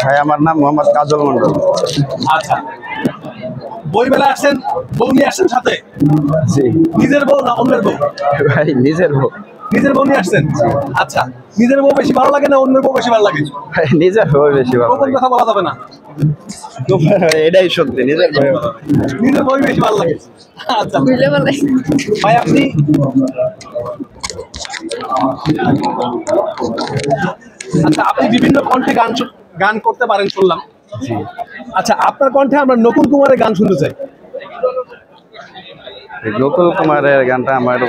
ভাই আমার নাম মোহাম্মদ কাজল মন্ডল। আচ্ছা, বই মেলা আসছেন, বউ নিয়ে আসছেন সাথে? জি নিজের বউ না অন্যের বউ? ভাই নিজের বউ। নিজের বউ নিয়ে আসছেন? আচ্ছা, নিজের বউ বেশি ভালো লাগে না অন্যের বউ বেশি ভালো লাগে? ভাই নিজের বউ বেশি ভালো কোন লাগে। কথা বলা যাবে না, এটাই সত্যি, নিজের বউ। নিজের বউ বেশি ভালো লাগে। আচ্ছা ভাই, আপনি আচ্ছা আপনি বিভিন্ন কণ্ঠে গান করতে পারেন শুনলাম। আচ্ছা, আপনার কণ্ঠে আমরা নকুল কুমারের গান শুনতে চাই। নকুল কুমারের গানটা আমার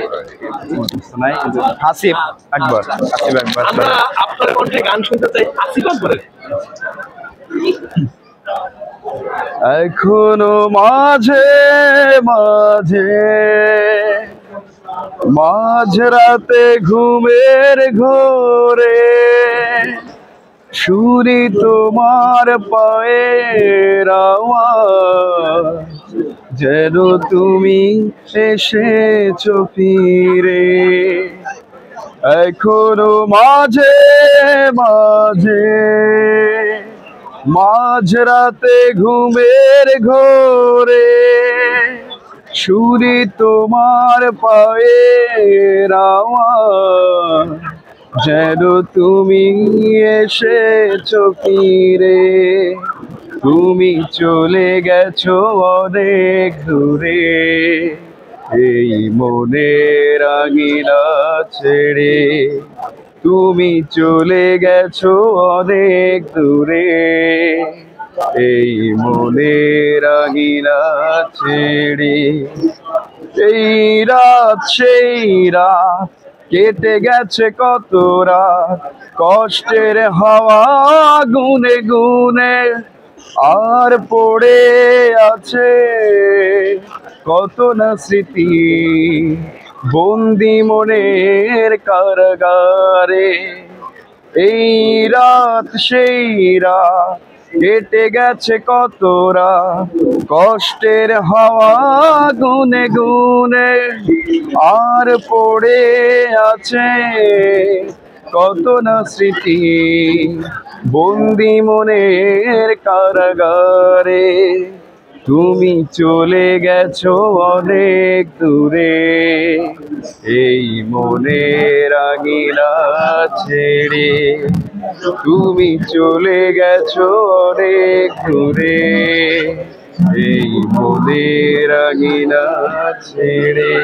নাই, কিন্তু আসিফ আকবর। আমরা আপনার কণ্ঠে গান শুনতে চাই আসিফ আকবরের। এখনো মাঝে মাঝে মাঝরাতে ঘুমের ঘোরে শুনি তোমার পায়ের আওয়াজ, যেন তুমি এসেছো ফিরে। এখনো মাঝে মাঝে মাঝরাতে ঘুমের ঘোরে শুনি তোমার পায়ের আওয়াজ, যেন তুমি এসেছো ফিরে। তুমি চলে গেছো অনেক দূরে, এই মনের আঙিনা ছেড়ে। তুমি চলে গেছো অনেক দূরে, এই মনের আঙিনা ছেড়ে। এই রাত সেই রাত কেটে গেছে কত রাত, কষ্টের হাওয়া গুনে গুনে আর পড়ে আছে কত না স্মৃতি বন্দি মনের কারাগারে। এই রাত সেই রাত কেটে গেছে কত রাত, কষ্টের হাওয়া গুনে গুনে আর পড়ে আছে কত না স্মৃতি বন্দি মনের কারাগারে। তুমি চলে গেছো অনেক দূরে, এই মনের আঙিনা ছেড়ে। তুমি চলে গেছো অনেক দূরে, এই মনের আঙিনা ছেড়ে।